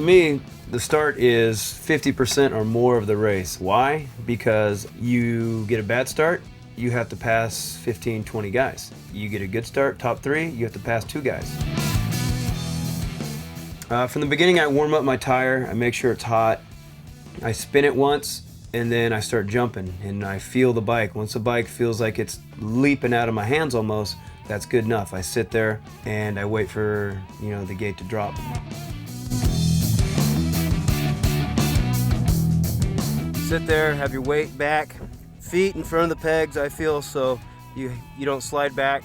To me, the start is 50% or more of the race. Why? Because you get a bad start, you have to pass 15, 20 guys. You get a good start, top 3, you have to pass 2 guys. From the beginning, I warm up my tire, I make sure it's hot, I spin it once, and then I start jumping, and I feel the bike. Once the bike feels like it's leaping out of my hands almost, that's good enough. I sit there and I wait for, the gate to drop. Sit there, have your weight back, feet in front of the pegs, I feel, so you don't slide back,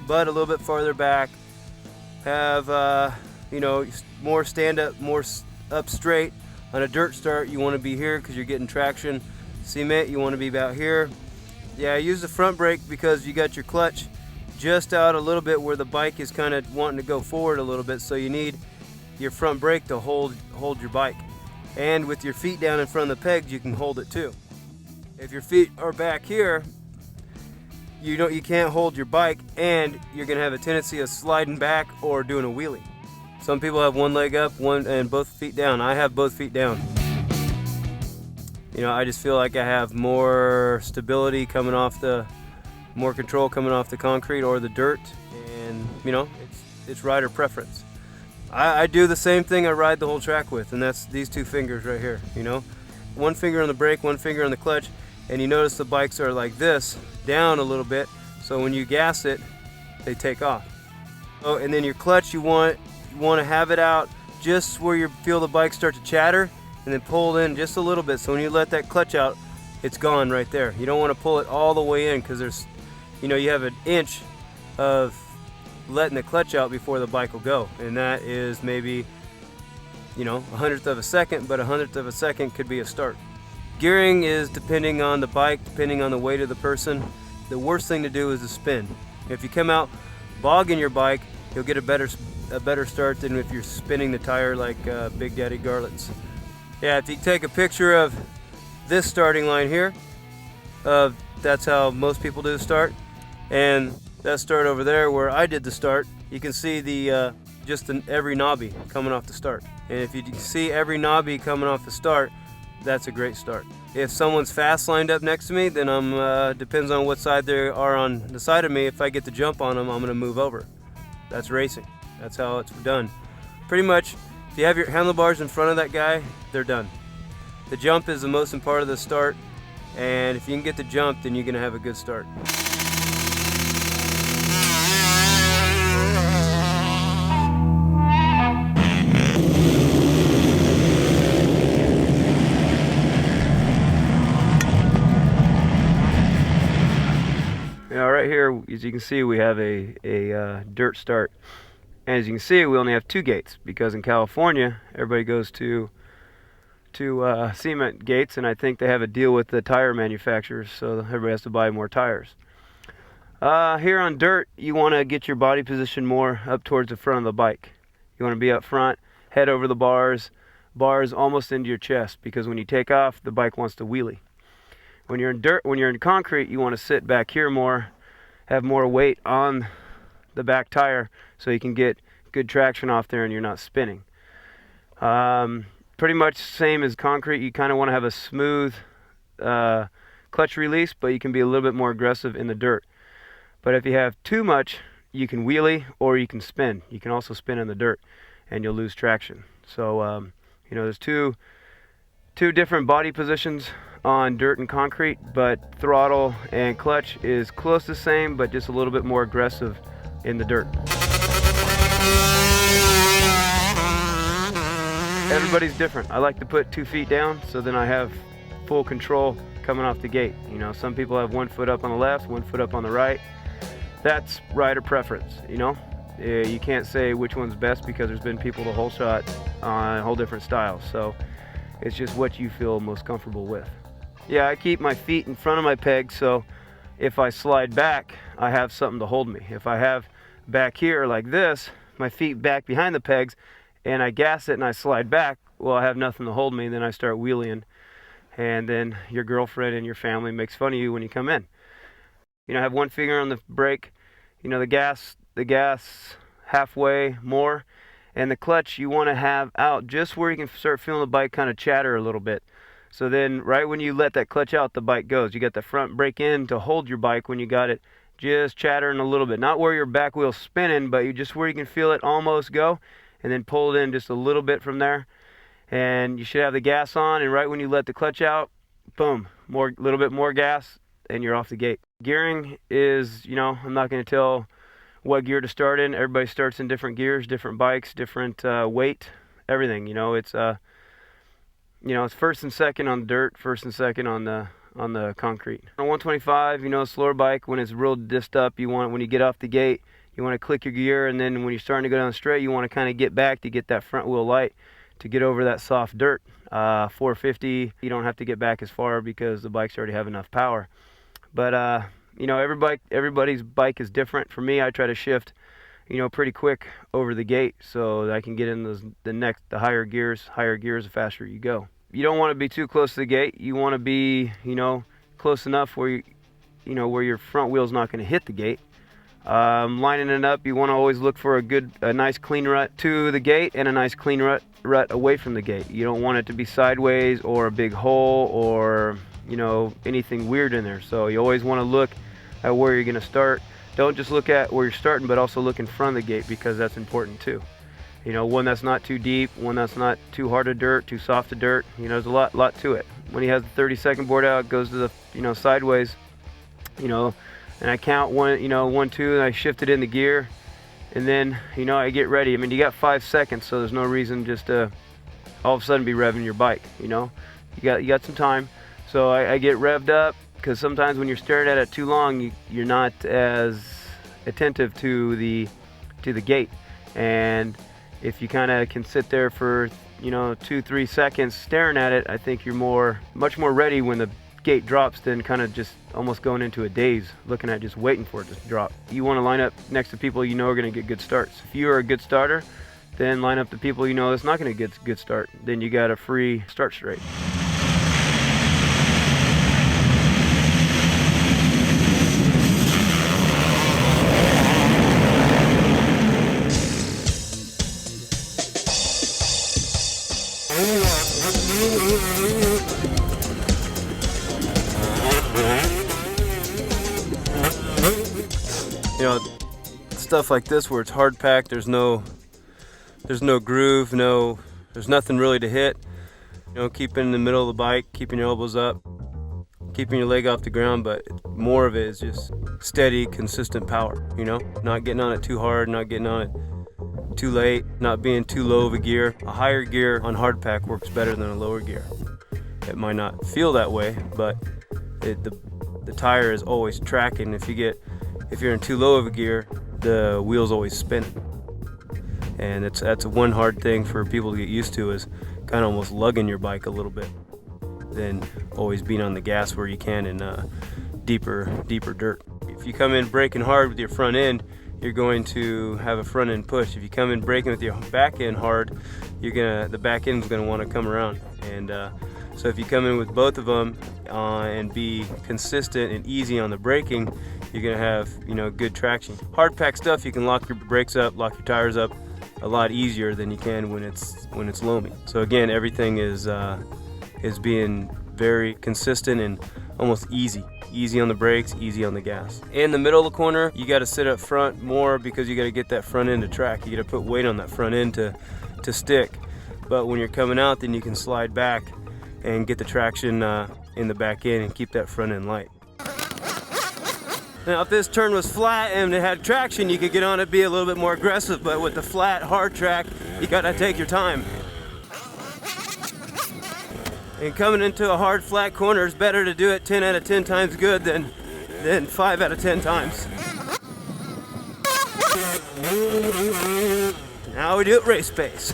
butt a little bit farther back. Have, more stand up, more up straight. On a dirt start, you want to be here because you're getting traction. Cement, you want to be about here. Yeah, I use the front brake because you got your clutch just out a little bit where the bike is kind of wanting to go forward a little bit, so you need your front brake to hold your bike. And with your feet down in front of the pegs, you can hold it too. If your feet are back here, you can't hold your bike, and you're gonna have a tendency of sliding back or doing a wheelie. Some people have one leg up, and both feet down. I have both feet down. I just feel like I have more stability coming off more control coming off the concrete or the dirt, and it's rider preference. I do the same thing I ride the whole track with, and that's these 2 fingers right here. One finger on the brake, one finger on the clutch, and you notice the bikes are like this, down a little bit, so when you gas it, they take off. Oh, and then your clutch, you want to have it out just where you feel the bike start to chatter, and then pull it in just a little bit, so when you let that clutch out, it's gone right there. You don't want to pull it all the way in, because there's, you have an inch of letting the clutch out before the bike will go, and that is maybe 1/100th of a second, but 1/100th of a second could be a start. Gearing is depending on the bike, depending on the weight of the person. The worst thing to do is to spin. If you come out bogging your bike, you'll get a better start than if you're spinning the tire like Big Daddy Garlits. Yeah, if you take a picture of this starting line here, that's how most people do the start, and that start over there where I did the start, you can see every knobby coming off the start. And if you see every knobby coming off the start, that's a great start. If someone's fast lined up next to me, then depends on what side they are on the side of me. If I get the jump on them, I'm going to move over. That's racing. That's how it's done. Pretty much, if you have your handlebars in front of that guy, they're done. The jump is the most important part of the start, and if you can get the jump, then you're going to have a good start. Right here, as you can see, we have a dirt start, and as you can see, we only have 2 gates, because in California everybody goes to cement gates, and I think they have a deal with the tire manufacturers, so everybody has to buy more tires. Here on dirt, you want to get your body position more up towards the front of the bike. You want to be up front, head over the bars almost into your chest, because when you take off, the bike wants to wheelie. When you're in concrete, you want to sit back here more, have more weight on the back tire, so you can get good traction off there and you're not spinning. Pretty much same as concrete. You kind of want to have a smooth clutch release, but you can be a little bit more aggressive in the dirt. But if you have too much, you can wheelie or you can spin. You can also spin in the dirt and you'll lose traction. So there's two different body positions on dirt and concrete, but throttle and clutch is close to the same, but just a little bit more aggressive in the dirt. Everybody's different. I like to put 2 feet down, so then I have full control coming off the gate. Some people have 1 foot up on the left, 1 foot up on the right. That's rider preference. You can't say which one's best, because there's been people the whole shot on whole different styles. So it's just what you feel most comfortable with. Yeah, I keep my feet in front of my pegs, so if I slide back, I have something to hold me. If I have back here like this, my feet back behind the pegs, and I gas it and I slide back, well, I have nothing to hold me, and then I start wheeling, and then your girlfriend and your family makes fun of you when you come in. Have 1 finger on the brake, the gas halfway more, And the clutch you want to have out just where you can start feeling the bike kind of chatter a little bit. So then right when you let that clutch out, the bike goes. You got the front brake in to hold your bike when you got it just chattering a little bit. Not where your back wheel's spinning, but just where you can feel it almost go. And then pull it in just a little bit from there. And you should have the gas on, and right when you let the clutch out, boom, little bit more gas, and you're off the gate. Gearing is, I'm not going to tell what gear to start in. Everybody starts in different gears, different bikes, different weight, everything. It's it's first and second on the dirt, first and second on the concrete. On 125, a slower bike, when it's real disc up, when you get off the gate, you want to click your gear, and then when you're starting to go down straight, you want to kind of get back to get that front wheel light to get over that soft dirt. 450, you don't have to get back as far because the bikes already have enough power. But everybody's bike is different. For me, I try to shift, pretty quick over the gate so that I can get in the higher gears the faster you go. You don't want to be too close to the gate. You want to be, close enough where where your front wheel's not going to hit the gate. Lining it up, you want to always look for a nice clean rut to the gate and a nice clean rut away from the gate. You don't want it to be sideways or a big hole or anything weird in there. So you always want to look at where you're going to start. Don't just look at where you're starting, but also look in front of the gate, because that's important too. One that's not too deep, one that's not too hard of dirt, too soft of dirt. There's a lot to it. When he has the 30-second board out, it goes to the sideways, and I count 1, 2, and I shift it in the gear, and then I get ready. You got 5 seconds, so there's no reason just to all of a sudden be revving your bike. You got some time. So I get revved up, because sometimes when you're staring at it too long, you're not as attentive to the gate. And if you kind of can sit there for 2-3 seconds staring at it, I think you're much more ready when the gate drops than kind of just almost going into a daze, looking at just waiting for it to drop. You want to line up next to people are going to get good starts. If you are a good starter, then line up the people that's not going to get a good start. Then you got a free start straight. Stuff like this where it's hard packed, there's no groove, there's nothing really to hit. Keep in the middle of the bike, keeping your elbows up, keeping your leg off the ground, but more of it is just steady, consistent power. Not getting on it too hard, not getting on it too late, not being too low of a gear. A higher gear on hard pack works better than a lower gear. It might not feel that way, but the tire is always tracking. If you're in too low of a gear, the wheel's always spinning. And that's one hard thing for people to get used to, is kind of almost lugging your bike a little bit, than always being on the gas where you can in deeper dirt. If you come in braking hard with your front end, you're going to have a front end push. If you come in braking with your back end hard, the back end's going to want to come around. And so if you come in with both of them and be consistent and easy on the braking, you're going to have good traction. Hard pack stuff, you can lock your brakes up, lock your tires up a lot easier than you can when it's loamy. So again, everything is being very consistent and almost easy on the brakes, easy on the gas. In the middle of the corner, you got to sit up front more, because you got to get that front end to track. You got to put weight on that front end to stick. But when you're coming out, then you can slide back and get the traction in the back end and keep that front end light. Now if this turn was flat and it had traction, you could get on it, be a little bit more aggressive, but with the flat, hard track, you gotta take your time. And coming into a hard, flat corner, it's better to do it 10 out of 10 times good than 5 out of 10 times. Now we do it race pace.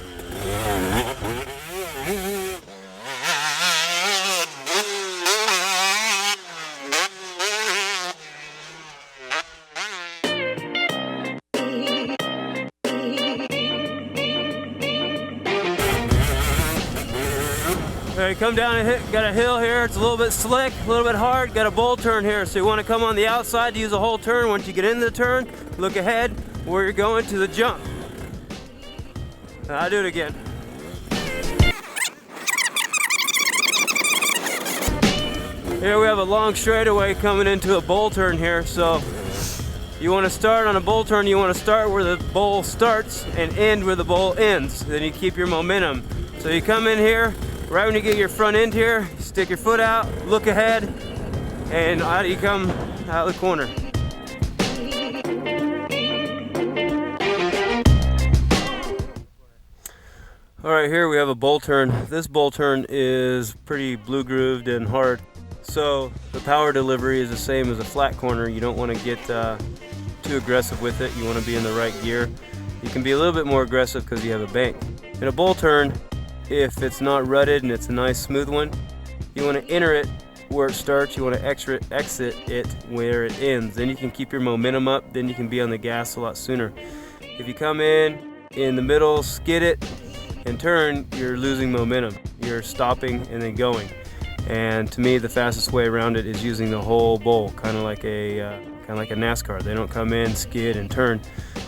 Alright, come down and got a hill here. It's a little bit slick, a little bit hard. Got a bowl turn here, so you want to come on the outside to use a whole turn. Once you get into the turn, look ahead where you're going to the jump. I'll do it again. Here we have a long straightaway coming into a bowl turn here, so you want to start on a bowl turn, you want to start where the bowl starts and end where the bowl ends. Then you keep your momentum. So you come in here, right when you get your front end here, stick your foot out, look ahead, and out you come out of the corner. All right, here we have a bowl turn. This bowl turn is pretty blue grooved and hard. So the power delivery is the same as a flat corner. You don't want to get too aggressive with it. You want to be in the right gear. You can be a little bit more aggressive because you have a bank. In a bowl turn, if it's not rutted and it's a nice smooth one, you want to enter it where it starts. You want to exit it where it ends. Then you can keep your momentum up. Then you can be on the gas a lot sooner. If you come in the middle, skid it, and turn, you're losing momentum. You're stopping and then going. And to me, the fastest way around it is using the whole bowl, kind of like a NASCAR. They don't come in, skid, and turn.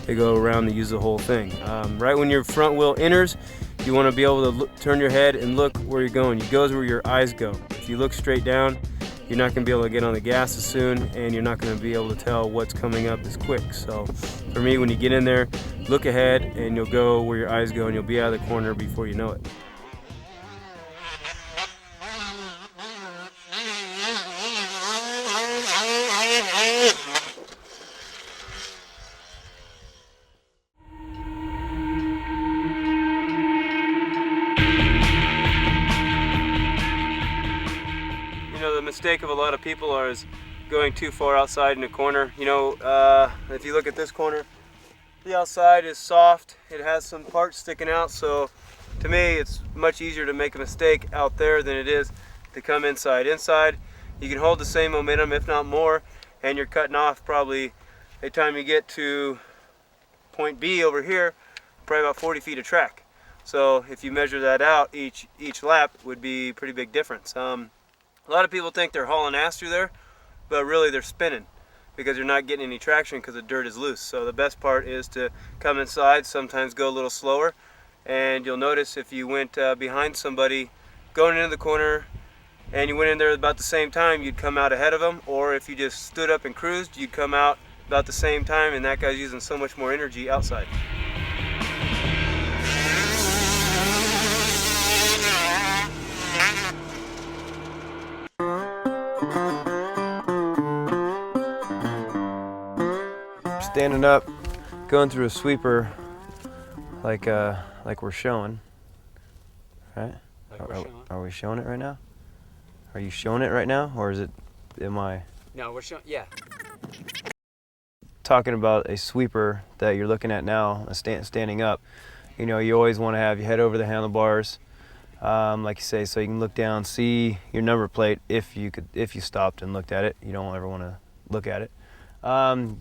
They go around and use the whole thing. Right when your front wheel enters, you want to be able to turn your head and look where you're going. You go where your eyes go. If you look straight down, you're not going to be able to get on the gas as soon, and you're not going to be able to tell what's coming up as quick. So for me, when you get in there, look ahead, and you'll go where your eyes go, and you'll be out of the corner before you know it. The mistake of a lot of people is going too far outside in the corner. If you look at this corner, the outside is soft. It has some parts sticking out, so to me it's much easier to make a mistake out there than it is to come inside. Inside, you can hold the same momentum, if not more, and you're cutting off probably by the time you get to point B over here, probably about 40 feet of track. So if you measure that out, each lap would be a pretty big difference. A lot of people think they're hauling ass through there, but really they're spinning because you're not getting any traction because the dirt is loose. So the best part is to come inside, sometimes go a little slower, and you'll notice if you went behind somebody going into the corner and you went in there about the same time, you'd come out ahead of them, or if you just stood up and cruised, you'd come out about the same time, and that guy's using so much more energy outside. Standing up, going through a sweeper like we're showing, right? Are we showing it right now? Are you showing it right now, or is it, am I? No, we're showing, yeah. Talking about a sweeper that you're looking at now, standing up. You know, you always want to have your head over the handlebars, like you say, so you can look down, see your number plate if you stopped and looked at it. You don't ever want to look at it.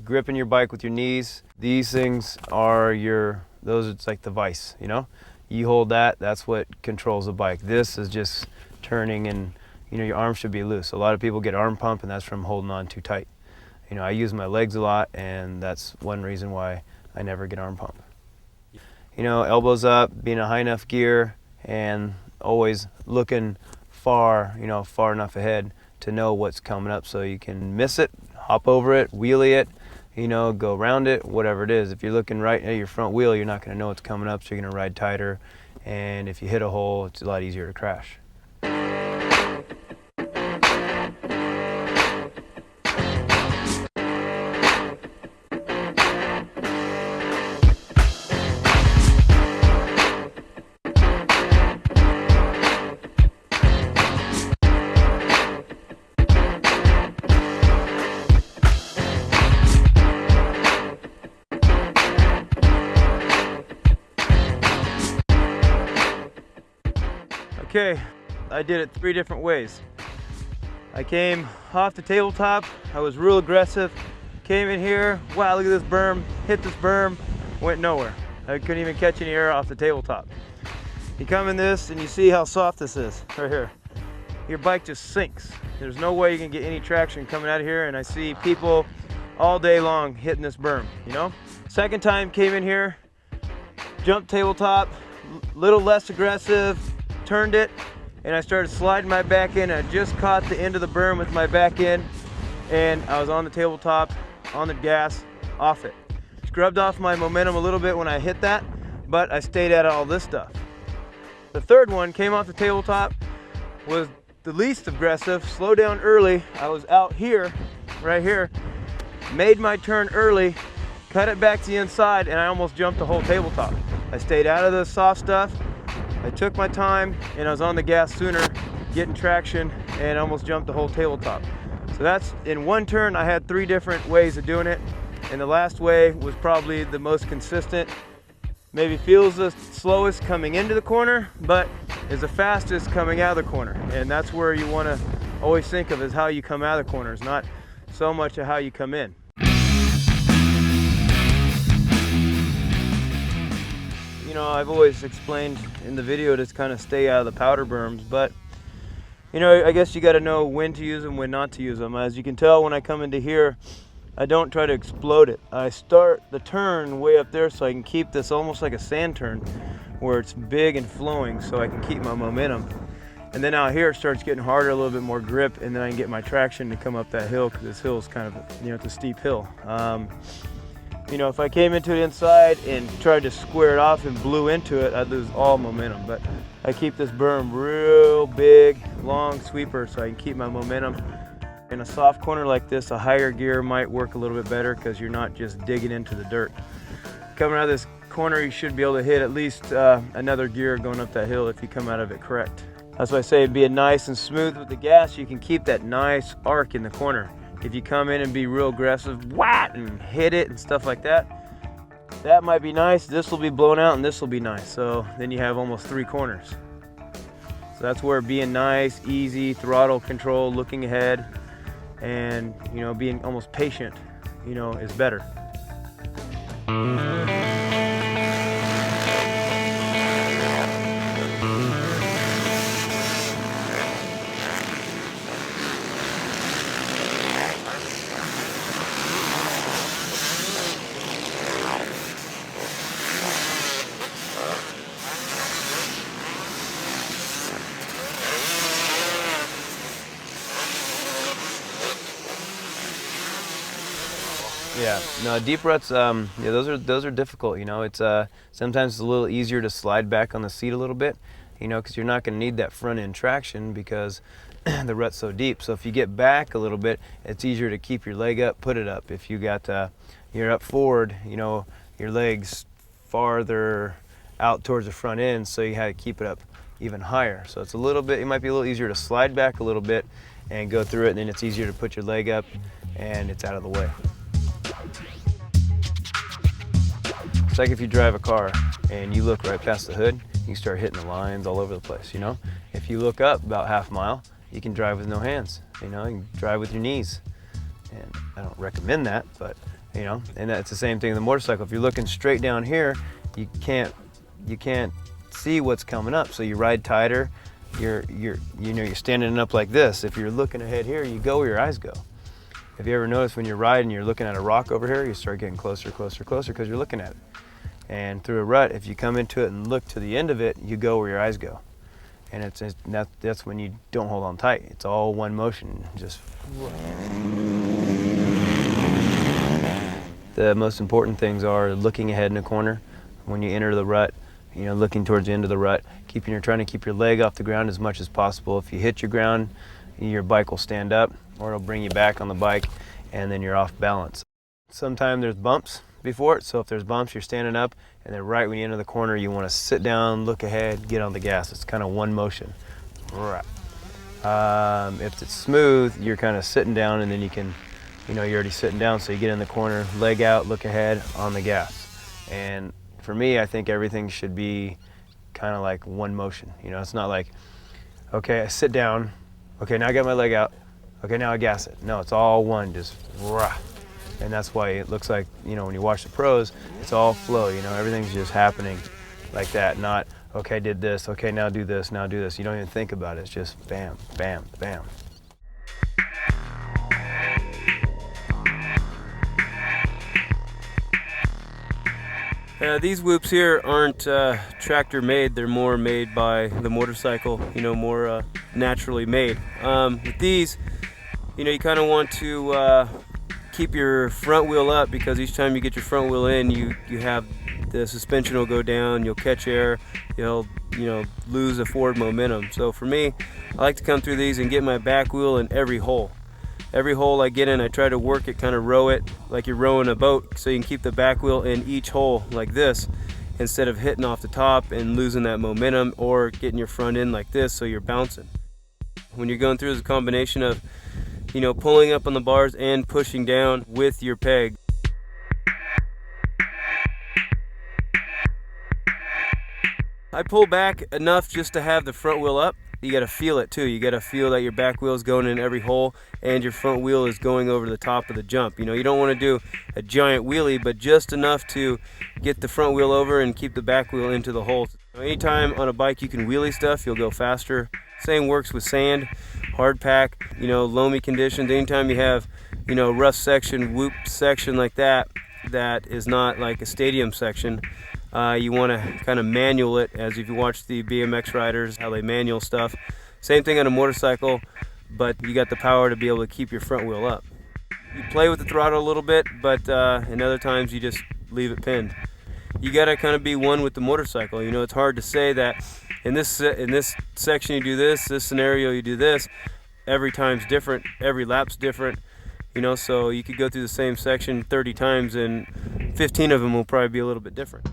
Gripping your bike with your knees. These things are it's like the vise, you know? You hold that, that's what controls the bike. This is just turning, and your arms should be loose. A lot of people get arm pump, and that's from holding on too tight. I use my legs a lot, and that's one reason why I never get arm pump. Elbows up, being in a high enough gear, and always looking far enough ahead to know what's coming up so you can miss it, hop over it, wheelie it, go around it, whatever it is. If you're looking right at your front wheel, you're not going to know what's coming up, so you're going to ride tighter, and if you hit a hole, it's a lot easier to crash. Okay, I did it 3 different ways. I came off the tabletop, I was real aggressive, came in here, wow, look at this berm, hit this berm, went nowhere. I couldn't even catch any air off the tabletop. You come in this and you see how soft this is, right here. Your bike just sinks. There's no way you can get any traction coming out of here, and I see people all day long hitting this berm, Second time came in here, jumped tabletop, little less aggressive, turned it, and I started sliding my back end. I just caught the end of the berm with my back end, and I was on the tabletop, on the gas, off it. Scrubbed off my momentum a little bit when I hit that, but I stayed at all this stuff. The third one came off the tabletop, was the least aggressive, slowed down early. I was out here, right here, made my turn early, cut it back to the inside, and I almost jumped the whole tabletop. I stayed out of the soft stuff, I took my time, and I was on the gas sooner, getting traction, and almost jumped the whole tabletop. So that's, in one turn, I had 3 different ways of doing it, and the last way was probably the most consistent. Maybe feels the slowest coming into the corner, but is the fastest coming out of the corner. And that's where you want to always think of, is how you come out of the corners, not so much of how you come in. You know, I've always explained in the video to kind of stay out of the powder berms, but you know, I guess you got to know when to use them, when not to use them. As you can tell, when I come into here, I don't try to explode it. I start the turn way up there so I can keep this almost like a sand turn, where it's big and flowing, so I can keep my momentum. And then out here it starts getting harder, a little bit more grip, and then I can get my traction to come up that hill, because this hill is kind of, you know, it's a steep hill. You know, if I came into it inside and tried to square it off and blew into it, I'd lose all momentum. But I keep this berm real big, long sweeper, so I can keep my momentum. In a soft corner like this, a higher gear might work a little bit better, because you're not just digging into the dirt. Coming out of this corner, you should be able to hit at least another gear going up that hill if you come out of it correct. That's why I say being nice and smooth with the gas, you can keep that nice arc in the corner. If you come in and be real aggressive, whack, and hit it and stuff like that, that might be nice. This will be blown out and this will be nice. So then you have almost 3 corners. So that's where being nice, easy, throttle control, looking ahead, and you know, being almost patient, you know, is better. Yeah, no, deep ruts, yeah, those are difficult, you know. It's sometimes it's a little easier to slide back on the seat a little bit, you know, because you're not going to need that front end traction because the rut's so deep. So if you get back a little bit, it's easier to keep your leg up, put it up. If you got you're up forward, you know, your legs farther out towards the front end, so you have to keep it up even higher. So it's a little bit, it might be a little easier to slide back a little bit and go through it, and then it's easier to put your leg up and it's out of the way. It's like if you drive a car and you look right past the hood, you start hitting the lines all over the place, you know? If you look up about half a mile, you can drive with no hands, you know? You can drive with your knees. And I don't recommend that, but, you know, and that's the same thing in the motorcycle. If you're looking straight down here, you can't see what's coming up, so you ride tighter. You're standing up like this. If you're looking ahead here, you go where your eyes go. Have you ever noticed when you're riding, you're looking at a rock over here, you start getting closer, closer, closer because you're looking at it. And through a rut, if you come into it and look to the end of it, you go where your eyes go. And that's when you don't hold on tight. It's all one motion, just. The most important things are looking ahead in the corner when you enter the rut, you know, looking towards the end of the rut, trying to keep your leg off the ground as much as possible. If you hit your ground, your bike will stand up, or it'll bring you back on the bike, and then you're off balance. Sometimes there's bumps before it, so if there's bumps, you're standing up, and then right when you enter the corner, you want to sit down, look ahead, get on the gas. It's kind of one motion. If it's smooth, you're kind of sitting down, and then you can, you know, you're already sitting down, so you get in the corner, leg out, look ahead, on the gas. And for me, I think everything should be kind of like one motion. You know, it's not like, okay, I sit down, okay, now I got my leg out, okay, now I gas it. No, it's all one, just rah. And that's why it looks like, you know, when you watch the pros, it's all flow, you know, everything's just happening like that, not, okay, I did this, okay, now do this, now do this. You don't even think about it, it's just bam, bam, bam. These whoops here aren't tractor made, they're more made by the motorcycle, more naturally made. With these, you kind of want to keep your front wheel up, because each time you get your front wheel in, you have the suspension will go down, you'll catch air, you'll lose a forward momentum. So for me, I like to come through these and get my back wheel in every hole. Every hole I get in, I try to work it, kind of row it like you're rowing a boat, so you can keep the back wheel in each hole like this, instead of hitting off the top and losing that momentum, or getting your front end like this so you're bouncing. When you're going through, it's a combination of pulling up on the bars and pushing down with your peg. I pull back enough just to have the front wheel up. You got to feel it too. You got to feel that your back wheel is going in every hole and your front wheel is going over the top of the jump. You don't want to do a giant wheelie, but just enough to get the front wheel over and keep the back wheel into the hole. Anytime on a bike you can wheelie stuff, you'll go faster. Same works with sand, hard pack, loamy conditions. Anytime you have, rough section, whoop section like that, that is not like a stadium section. You want to kind of manual it, as if you watch the BMX riders, how they manual stuff. Same thing on a motorcycle, but you got the power to be able to keep your front wheel up. You play with the throttle a little bit, but in other times you just leave it pinned. You got to kind of be one with the motorcycle. It's hard to say that in this section you do this scenario you do this. Every time's different, every lap's different. So you could go through the same section 30 times and 15 of them will probably be a little bit different.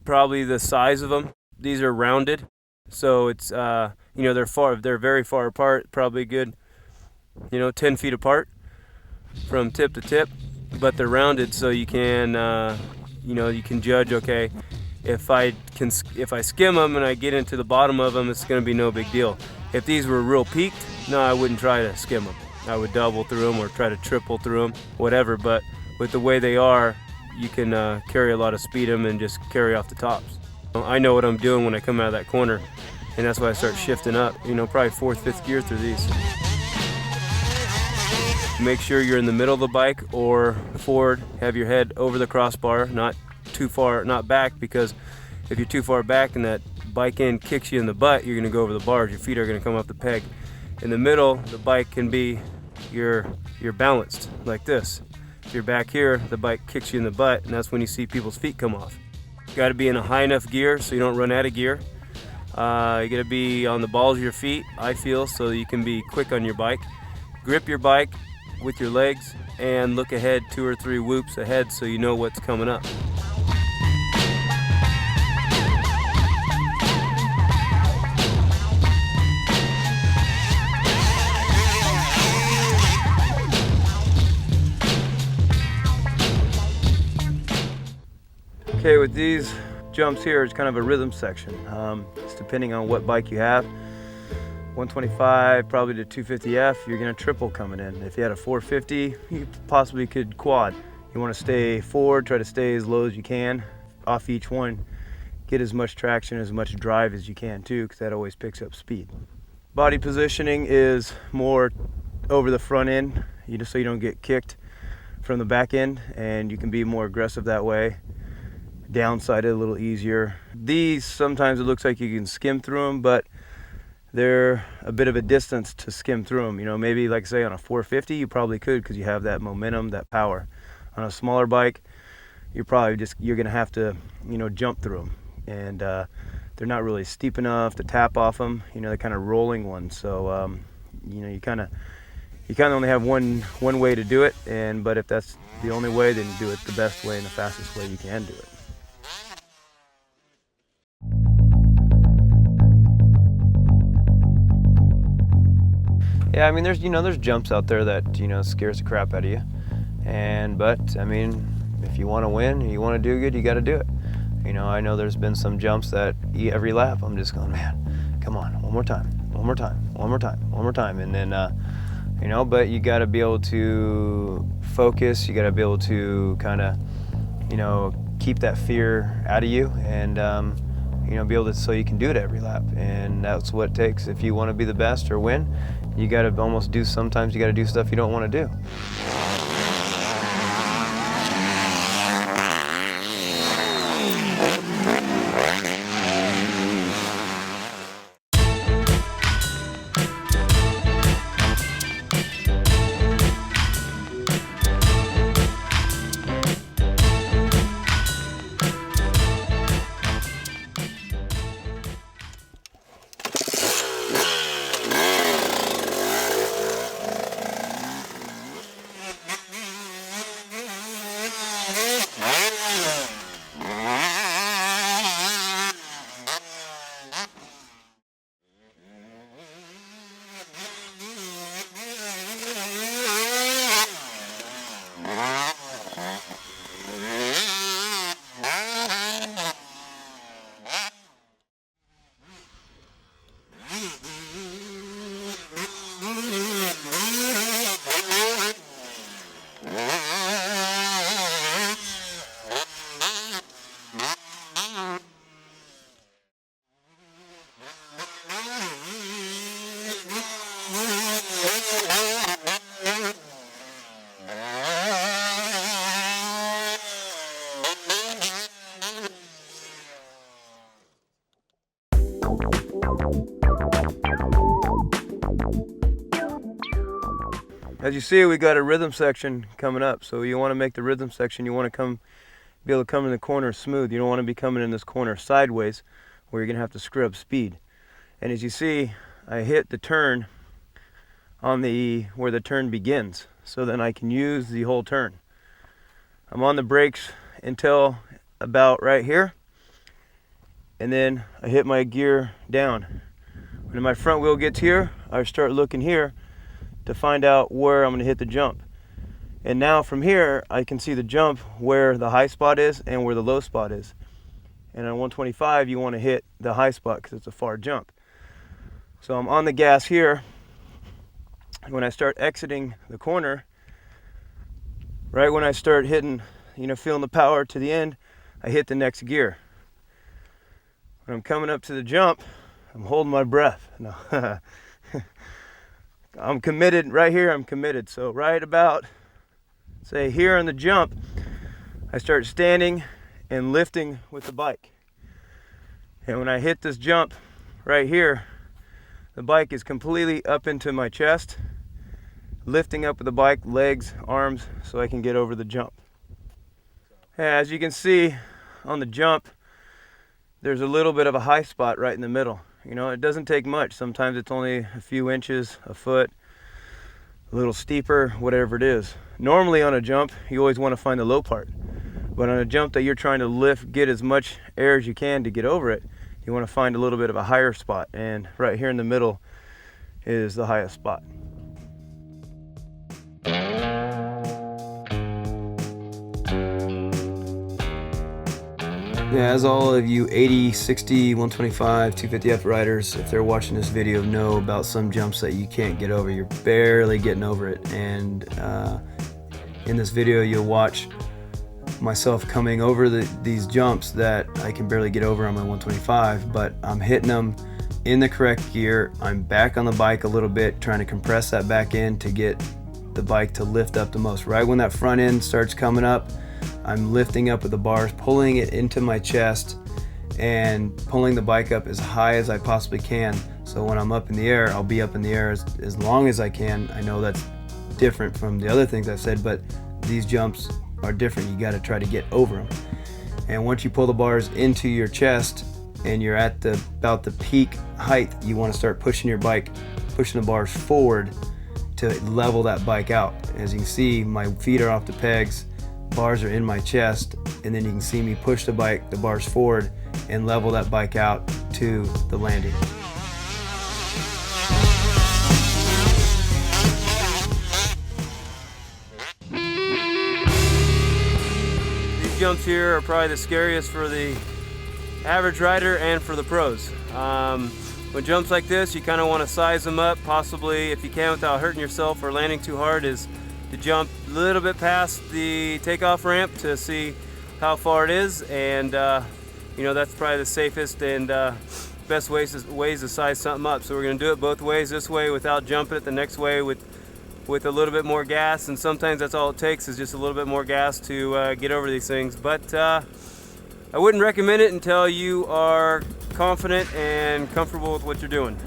Probably the size of them. These are rounded, so it's they're very far apart, probably good 10 feet apart from tip to tip, but they're rounded, so you can you can judge, okay, if I skim them and I get into the bottom of them, it's going to be no big deal. If these were real peaked, no, I wouldn't try to skim them. I would double through them or try to triple through them, whatever. But with the way they are, you can carry a lot of speed them and just carry off the tops. I know what I'm doing when I come out of that corner, and that's why I start shifting up, probably 4th, 5th gear through these. Make sure you're in the middle of the bike or forward, have your head over the crossbar, not too far, not back, because if you're too far back and that bike end kicks you in the butt, you're gonna go over the bars, your feet are gonna come off the peg. In the middle, the bike can be, you're balanced like this. If you're back here, the bike kicks you in the butt, and that's when you see people's feet come off. You got to be in a high enough gear so you don't run out of gear. You got to be on the balls of your feet, I feel, so you can be quick on your bike. Grip your bike with your legs and look ahead 2 or 3 whoops ahead so you know what's coming up. Okay, with these jumps here, it's kind of a rhythm section. It's depending on what bike you have. 125 probably to 250F, you're gonna triple coming in. If you had a 450, you possibly could quad. You wanna stay forward, try to stay as low as you can off each one. Get as much traction, as much drive as you can too, because that always picks up speed. Body positioning is more over the front end, so you don't get kicked from the back end, and you can be more aggressive that way. Downside it a little easier. These, sometimes it looks like you can skim through them, but they're a bit of a distance to skim through them. Maybe like say on a 450 you probably could, because you have that momentum, that power. On a smaller bike, you're gonna have to jump through them, and they're not really steep enough to tap off them. They're kind of rolling ones, so you kind of only have one way to do it, but if that's the only way, then do it the best way and the fastest way you can do it. Yeah, I mean, there's jumps out there that scares the crap out of you, but I mean, if you want to win, you want to do good, you got to do it. I know there's been some jumps that every lap I'm just going, man, come on, one more time, and then but you got to be able to focus. You got to be able to kind of keep that fear out of you, and you know, be able to, so you can do it every lap. And that's what it takes. If you want to be the best or win, you got to almost do, sometimes you got to do stuff you don't want to do. As you see, we got a rhythm section coming up. So you want to make the rhythm section, you want to be able to come in the corner smooth. You don't want to be coming in this corner sideways where you're going to have to screw up speed. And as you see, I hit the turn on where the turn begins. So then I can use the whole turn. I'm on the brakes until about right here. And then I hit my gear down. When my front wheel gets here, I start looking here to find out where I'm going to hit the jump. And now from here, I can see the jump where the high spot is and where the low spot is. And on 125, you want to hit the high spot because it's a far jump. So I'm on the gas here. When I start exiting the corner, right when I start hitting, feeling the power to the end, I hit the next gear. When I'm coming up to the jump, I'm holding my breath. No. I'm committed right here. I'm committed. So right about, say, here on the jump, I start standing and lifting with the bike. And when I hit this jump right here, the bike is completely up into my chest, lifting up with the bike, legs, arms, so I can get over the jump. As you can see on the jump, there's a little bit of a high spot right in the middle. It doesn't take much. Sometimes it's only a few inches, a foot, a little steeper, whatever it is. Normally on a jump, you always want to find the low part. But on a jump that you're trying to lift, get as much air as you can to get over it, you want to find a little bit of a higher spot. And right here in the middle is the highest spot. Yeah, as all of you 80, 60, 125, 250F riders, if they're watching this video, know about some jumps that you can't get over. You're barely getting over it. And in this video, you'll watch myself coming over these jumps that I can barely get over on my 125, but I'm hitting them in the correct gear. I'm back on the bike a little bit, trying to compress that back end to get the bike to lift up the most. Right when that front end starts coming up, I'm lifting up with the bars, pulling it into my chest and pulling the bike up as high as I possibly can. So when I'm up in the air, I'll be up in the air as long as I can. I know that's different from the other things I've said, but these jumps are different. You got to try to get over them. And once you pull the bars into your chest and you're at about the peak height, you want to start pushing your bike, pushing the bars forward to level that bike out. As you can see, my feet are off the pegs, bars are in my chest, and then you can see me push the bars forward and level that bike out to the landing. These jumps here are probably the scariest for the average rider and for the pros. When jumps like this, you kind of want to size them up, possibly, if you can without hurting yourself or landing too hard, is to jump a little bit past the takeoff ramp to see how far it is. And you know, that's probably the safest and best ways to size something up. So we're going to do it both ways, this way without jumping it, the next way with a little bit more gas, and sometimes that's all it takes is just a little bit more gas to get over these things. But I wouldn't recommend it until you are confident and comfortable with what you're doing.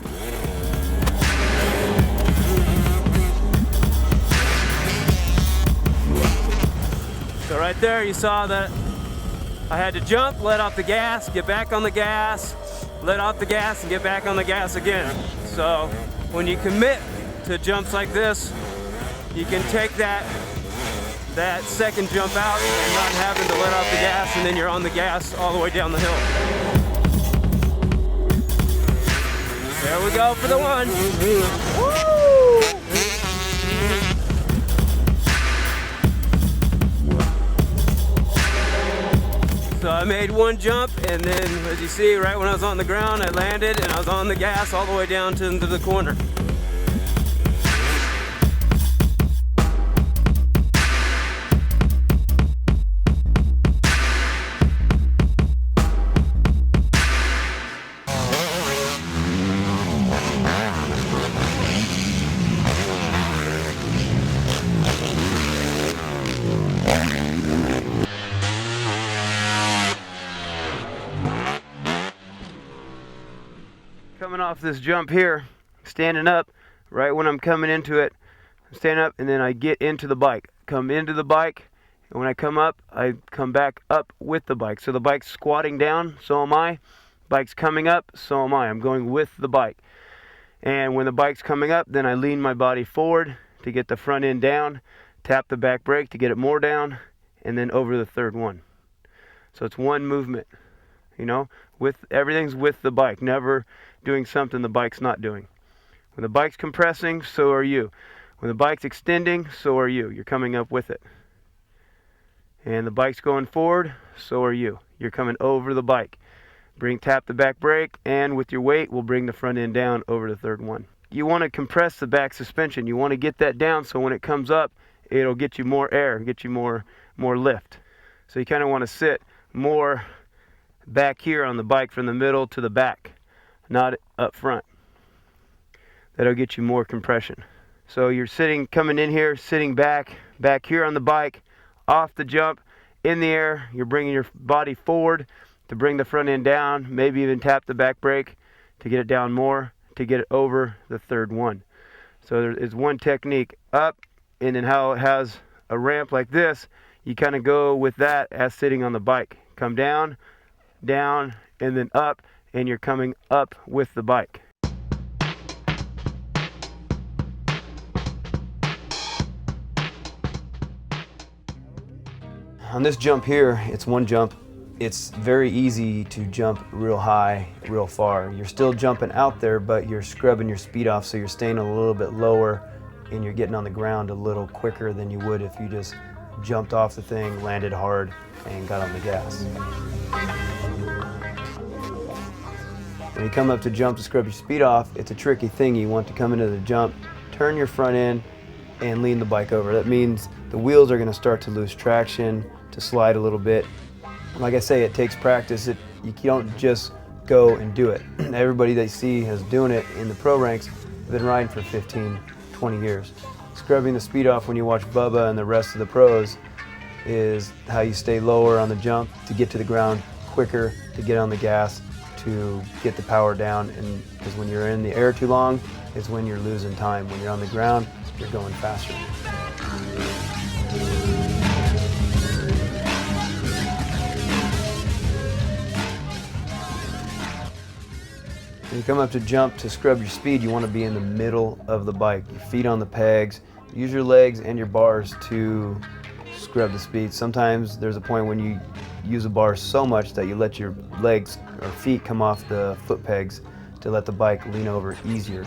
So right there you saw that I had to jump, let off the gas, get back on the gas, let off the gas, and get back on the gas again. So when you commit to jumps like this, you can take that second jump out and not having to let off the gas, and then you're on the gas all the way down the hill. There we go for the one. Woo! So I made one jump, and then as you see, right when I was on the ground, I landed and I was on the gas all the way down into the corner. Coming off this jump here, standing up, right when I'm coming into it, I'm standing up and then I get into the bike. Come into the bike, and when I come up, I come back up with the bike. So the bike's squatting down, so am I. Bike's coming up, so am I. I'm going with the bike. And when the bike's coming up, then I lean my body forward to get the front end down, tap the back brake to get it more down, and then over the third one. So it's one movement, you know, everything's with the bike, never doing something the bike's not doing. When the bike's compressing, so are you. When the bike's extending, so are you. You're coming up with it. And the bike's going forward, so are you. You're coming over the bike. Tap the back brake, and with your weight, we'll bring the front end down over the third one. You want to compress the back suspension. You want to get that down so when it comes up, it'll get you more air, get you more lift. So you kind of want to sit more back here on the bike from the middle to the back, not up front. That'll get you more compression. So you're coming in here, sitting back here on the bike, off the jump, in the air. You're bringing your body forward to bring the front end down, maybe even tap the back brake to get it down more, to get it over the third one. So there is one technique, up, and then how it has a ramp like this, you kind of go with that as sitting on the bike. Come down, down, and then up, and you're coming up with the bike. On this jump here, it's one jump. It's very easy to jump real high, real far. You're still jumping out there, but you're scrubbing your speed off, so you're staying a little bit lower, and you're getting on the ground a little quicker than you would if you just jumped off the thing, landed hard, and got on the gas. When you come up to jump to scrub your speed off, it's a tricky thing. You want to come into the jump, turn your front end, and lean the bike over. That means the wheels are going to start to lose traction, to slide a little bit. Like I say, it takes practice. You don't just go and do it. Everybody that you see is doing it in the pro ranks have been riding for 15, 20 years. Scrubbing the speed off when you watch Bubba and the rest of the pros is how you stay lower on the jump to get to the ground quicker, to get on the gas, to get the power down. And because when you're in the air too long is when you're losing time. When you're on the ground, you're going faster. When you come up to jump to scrub your speed, you want to be in the middle of the bike. Your feet on the pegs. Use your legs and your bars to scrub the speed. Sometimes there's a point when you use a bar so much that you let your legs or feet come off the foot pegs to let the bike lean over easier.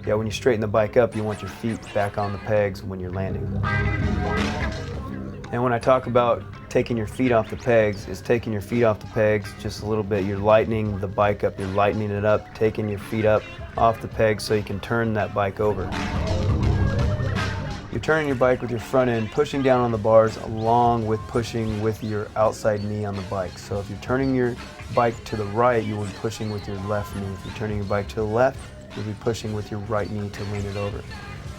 Yeah, when you straighten the bike up, you want your feet back on the pegs when you're landing. And when I talk about taking your feet off the pegs, it's taking your feet off the pegs just a little bit. You're lightening the bike up, you're lightening it up, taking your feet up off the pegs so you can turn that bike over. You're turning your bike with your front end, pushing down on the bars along with pushing with your outside knee on the bike. So if you're turning your bike to the right, you will be pushing with your left knee. If you're turning your bike to the left, you'll be pushing with your right knee to lean it over.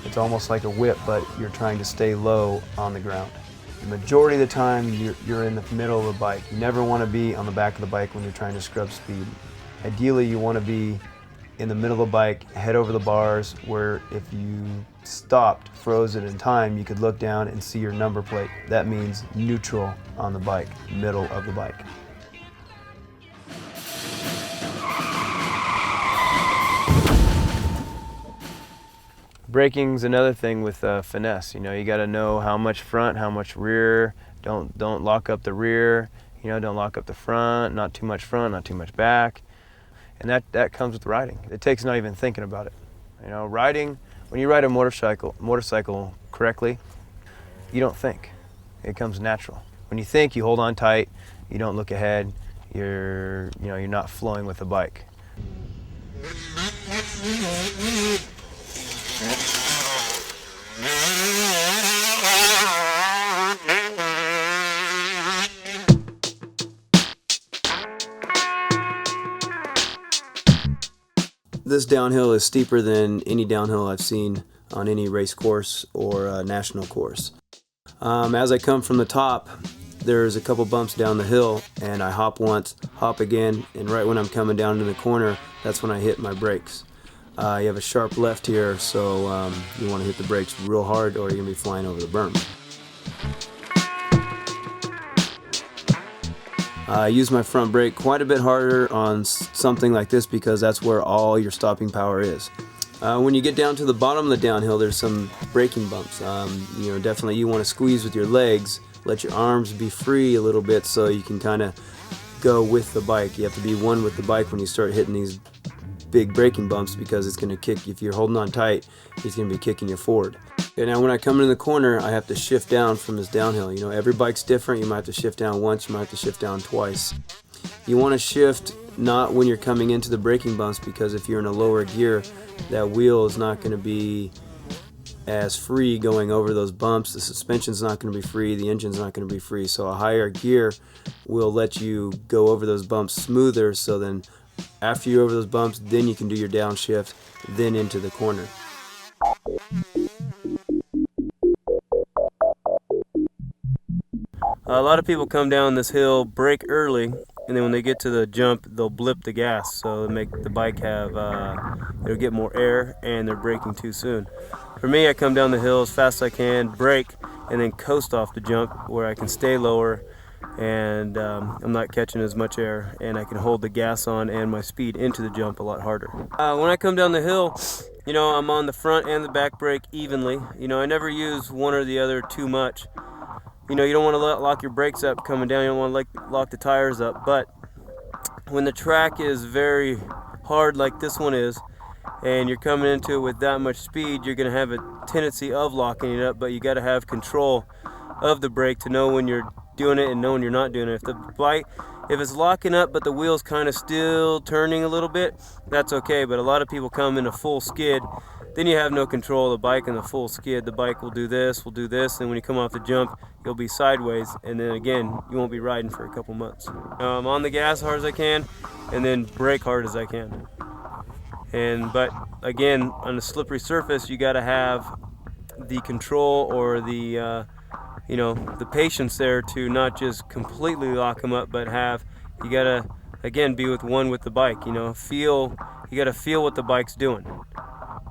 It's almost like a whip, but you're trying to stay low on the ground. The majority of the time, you're in the middle of the bike. You never want to be on the back of the bike when you're trying to scrub speed. Ideally, you want to be in the middle of the bike, head over the bars, where if you stopped, frozen in time, you could look down and see your number plate. That means neutral on the bike, middle of the bike. Braking's another thing with finesse. You know, you got to know how much front, how much rear. Don't lock up the rear. You know, don't lock up the front. Not too much front, not too much back. And that comes with riding. It takes not even thinking about it. You know, riding, when you ride a motorcycle correctly, you don't think. It comes natural. When you think, you hold on tight. You don't look ahead. You're not flowing with the bike. This downhill is steeper than any downhill I've seen on any race course or national course. As I come from the top, there's a couple bumps down the hill, and I hop once, hop again, and right when I'm coming down to the corner, that's when I hit my brakes. You have a sharp left here, so you want to hit the brakes real hard or you're going to be flying over the berm. I use my front brake quite a bit harder on something like this because that's where all your stopping power is. When you get down to the bottom of the downhill, there's some braking bumps. Definitely you want to squeeze with your legs, let your arms be free a little bit so you can kind of go with the bike. You have to be one with the bike when you start hitting these big braking bumps because it's going to kick. If you're holding on tight, it's going to be kicking you forward. Okay, now when I come into the corner, I have to shift down from this downhill. You know, every bike's different. You might have to shift down once, you might have to shift down twice. You want to shift not when you're coming into the braking bumps, because if you're in a lower gear, that wheel is not going to be as free going over those bumps. The suspension's not going to be free, the engine's not going to be free. So a higher gear will let you go over those bumps smoother, so then after you're over those bumps, then you can do your downshift, then into the corner. A lot of people come down this hill, brake early, and then when they get to the jump, they'll blip the gas, so it'll make the bike have, it'll get more air, and they're braking too soon. For me, I come down the hill as fast as I can, brake, and then coast off the jump where I can stay lower, and I'm not catching as much air, and I can hold the gas on and my speed into the jump a lot harder. When I come down the hill, you know, I'm on the front and the back brake evenly. You know, I never use one or the other too much. You know, you don't want to lock your brakes up coming down. You don't want to lock the tires up. But when the track is very hard like this one is, and you're coming into it with that much speed, you're going to have a tendency of locking it up. But you got to have control of the brake to know when you're doing it and know when you're not doing it. If it's locking up but the wheel's kind of still turning a little bit, that's okay. But a lot of people come in a full skid, then you have no control of the bike in the full skid. The bike will do this, and when you come off the jump, you'll be sideways, and then again, you won't be riding for a couple months. I'm on the gas hard as I can, and then brake hard as I can. But again, on a slippery surface, you got to have the control or the patience there to not just completely lock them up, but you got to, again, be one with the bike. You got to feel what the bike's doing.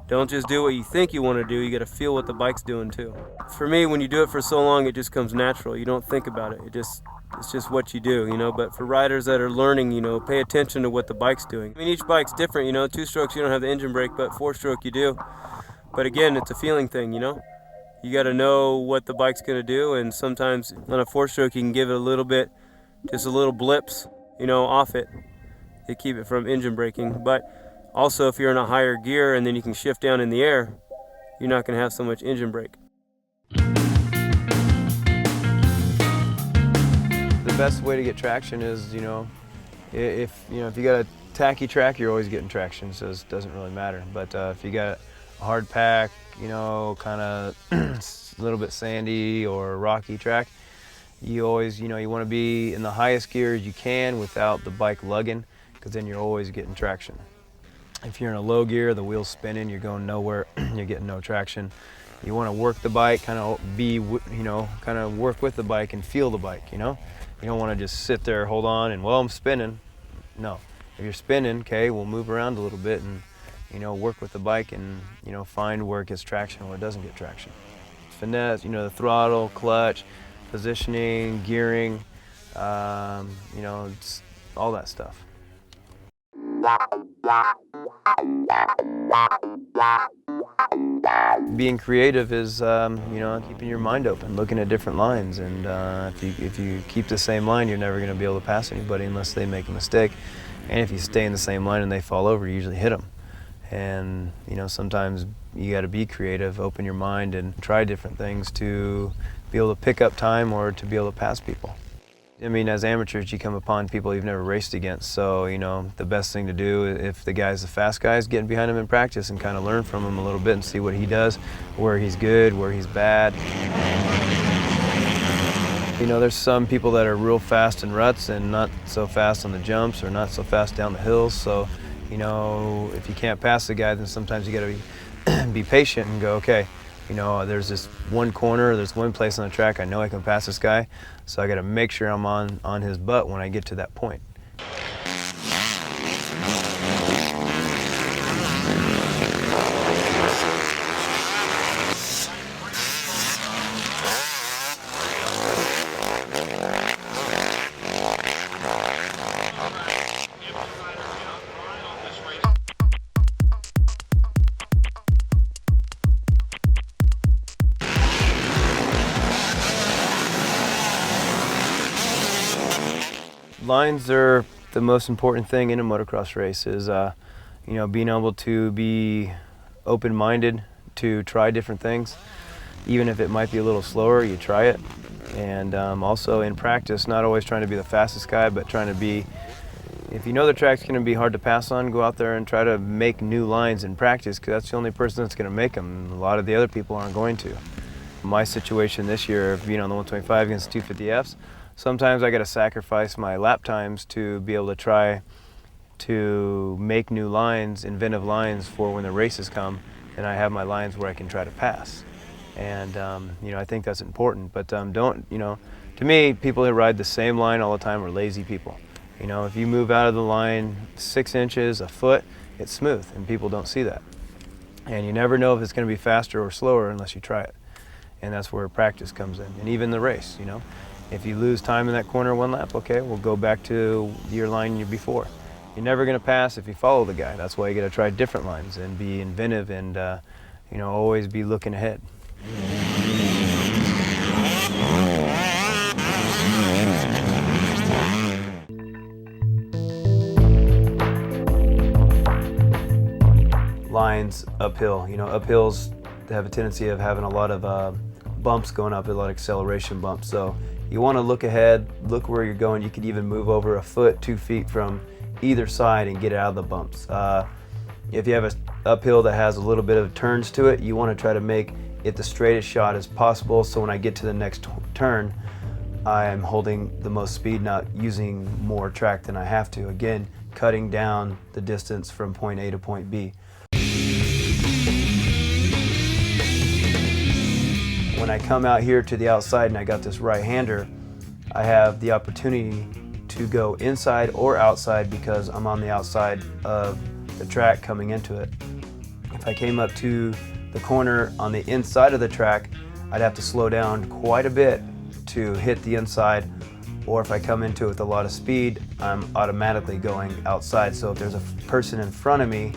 Don't just do what you think you want to do, you got to feel what the bike's doing too. For me, when you do it for so long, it just comes natural. You don't think about it. It's just what you do, But for riders that are learning, pay attention to what the bike's doing. I mean, each bike's different, 2-strokes you don't have the engine brake, but 4-stroke you do. But again, it's a feeling thing, You got to know what the bike's going to do, and sometimes on a 4-stroke you can give it a little bit, just a little blips, off it to keep it from engine braking. But also, if you're in a higher gear and then you can shift down in the air, you're not going to have so much engine brake. The best way to get traction is, if you got a tacky track, you're always getting traction, so it doesn't really matter. But if you got hard pack, you know, kind of a little bit sandy or rocky track, you always, you know, you want to be in the highest gears you can without the bike lugging, because then you're always getting traction. If you're in a low gear, the wheel's spinning, you're going nowhere, you're getting no traction. You want to work the bike, kind of be, you know, kind of work with the bike and feel the bike, you know? You don't want to just sit there, hold on, and, well, I'm spinning. No. If you're spinning, okay, we'll move around a little bit and, you know, work with the bike and, you know, find where it gets traction or where it doesn't get traction. Finesse, you know, the throttle, clutch, positioning, gearing, you know, it's all that stuff. Being creative is, you know, keeping your mind open, looking at different lines, and if you keep the same line, you're never going to be able to pass anybody unless they make a mistake. And if you stay in the same line and they fall over, you usually hit them. And, you know, sometimes you got to be creative, open your mind, and try different things to be able to pick up time or to be able to pass people. I mean, as amateurs, you come upon people you've never raced against, so, you know, the best thing to do, if the guy's the fast guy, is getting behind him in practice and kind of learn from him a little bit and see what he does, where he's good, where he's bad. You know, there's some people that are real fast in ruts and not so fast on the jumps or not so fast down the hills, so, you know, if you can't pass the guy, then sometimes you got to be patient and go, okay, you know, there's this one corner, there's one place on the track I know I can pass this guy, so I got to make sure I'm on his butt when I get to that point. Lines are the most important thing in a motocross race, is you know, being able to be open-minded to try different things. Even if it might be a little slower, you try it. And also in practice, not always trying to be the fastest guy, but trying to be, if you know the track's going to be hard to pass on, go out there and try to make new lines in practice, because that's the only person that's going to make them. A lot of the other people aren't going to. My situation this year of being on the 125 against 250Fs, sometimes I got to sacrifice my lap times to be able to try to make new lines, inventive lines for when the races come, and I have my lines where I can try to pass. And you know, I think that's important. But don't, you know, to me, people that ride the same line all the time are lazy people. You know, if you move out of the line 6 inches, a foot, it's smooth, and people don't see that. And you never know if it's going to be faster or slower unless you try it. And that's where practice comes in, and even the race, you know. If you lose time in that corner one lap, okay, we'll go back to your line before. You're never going to pass if you follow the guy. That's why you got to try different lines and be inventive and, you know, always be looking ahead. Lines uphill. You know, uphills have a tendency of having a lot of bumps going up, a lot of acceleration bumps. So you want to look ahead, look where you're going. You could even move over a foot, 2 feet from either side and get out of the bumps. If you have an uphill that has a little bit of turns to it, you want to try to make it the straightest shot as possible, so when I get to the next turn, I'm holding the most speed, not using more track than I have to. Again, cutting down the distance from point A to point B. When I come out here to the outside and I got this right-hander, I have the opportunity to go inside or outside because I'm on the outside of the track coming into it. If I came up to the corner on the inside of the track, I'd have to slow down quite a bit to hit the inside, or if I come into it with a lot of speed, I'm automatically going outside. So if there's a person in front of me,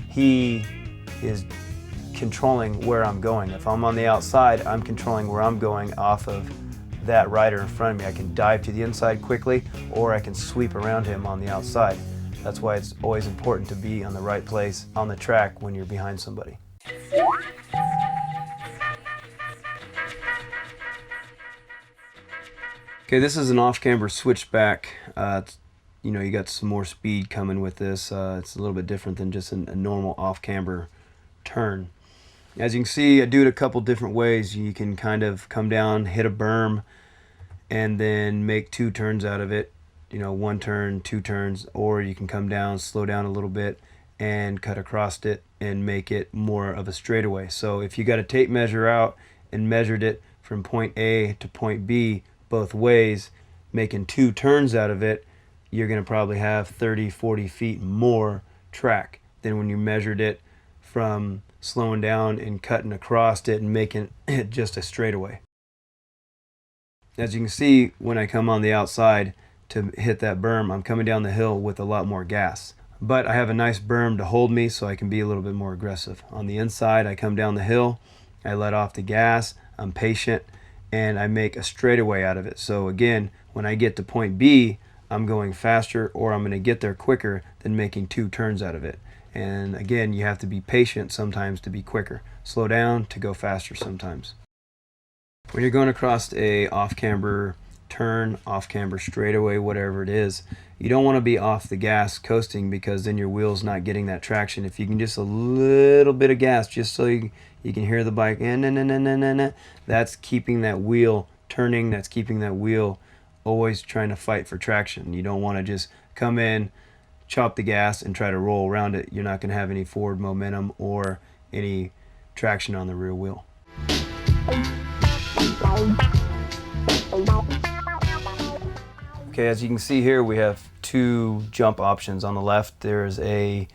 he is controlling where I'm going. If I'm on the outside, I'm controlling where I'm going off of that rider in front of me. I can dive to the inside quickly, or I can sweep around him on the outside. That's why it's always important to be on the right place on the track when you're behind somebody. Okay, this is an off-camber switchback. You know, you got some more speed coming with this. It's a little bit different than just a normal off-camber turn. As you can see, I do it a couple different ways. You can kind of come down, hit a berm, and then make 2 turns out of it. 1 turn, 2 turns, or you can come down, slow down a little bit, and cut across it and make it more of a straightaway. So if you got a tape measure out and measured it from point A to point B both ways, making 2 turns out of it, you're going to probably have 30, 40 feet more track than when you measured it from slowing down and cutting across it and making it just a straightaway. As you can see, when I come on the outside to hit that berm, I'm coming down the hill with a lot more gas. But I have a nice berm to hold me, so I can be a little bit more aggressive. On the inside, I come down the hill, I let off the gas, I'm patient, and I make a straightaway out of it. So again, when I get to point B, I'm going faster, or I'm going to get there quicker than making 2 turns out of it. And again, you have to be patient sometimes to be quicker. Slow down to go faster sometimes. When you're going across a off-camber turn, off-camber straightaway, whatever it is, you don't want to be off the gas coasting, because then your wheel's not getting that traction. If you can just a little bit of gas, just so you can hear the bike, that's keeping that wheel turning, that's keeping that wheel always trying to fight for traction. You don't want to just come in, chop the gas, and try to roll around it. You're not going to have any forward momentum or any traction on the rear wheel. Okay, as you can see here, we have 2 jump options. On the left, there's a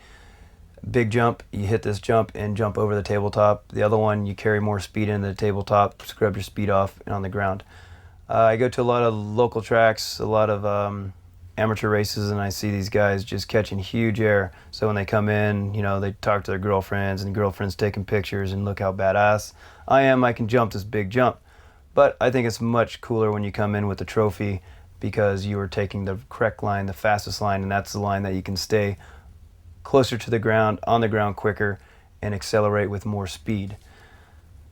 big jump. You hit this jump and jump over the tabletop. The other one, you carry more speed into the tabletop, scrub your speed off, and on the ground. I go to a lot of local tracks, a lot of amateur races, and I see these guys just catching huge air. So when they come in, they talk to their girlfriends, and girlfriends taking pictures, and look how badass I am. I can jump this big jump. But I think it's much cooler when you come in with a trophy, because you are taking the correct line, the fastest line, and that's the line that you can stay closer to the ground, on the ground quicker, and accelerate with more speed.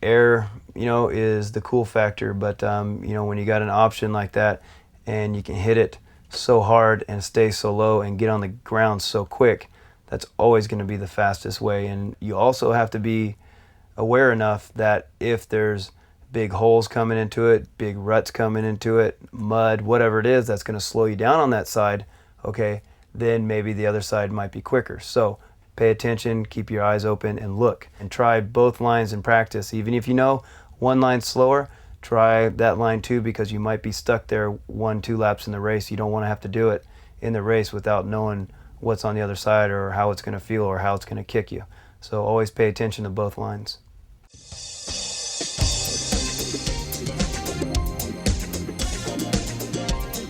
Air, is the cool factor, but when you got an option like that and you can hit it so hard and stay so low and get on the ground so quick, that's always going to be the fastest way. And you also have to be aware enough that if there's big holes coming into it, big ruts coming into it, mud, whatever it is that's going to slow you down on that side, okay, then maybe the other side might be quicker. So pay attention, keep your eyes open, and look. And try both lines in practice. Even if you know one line's slower, try that line too, because you might be stuck there 1-2 laps in the race. You don't want to have to do it in the race without knowing what's on the other side, or how it's going to feel, or how it's going to kick you. So always pay attention to both lines.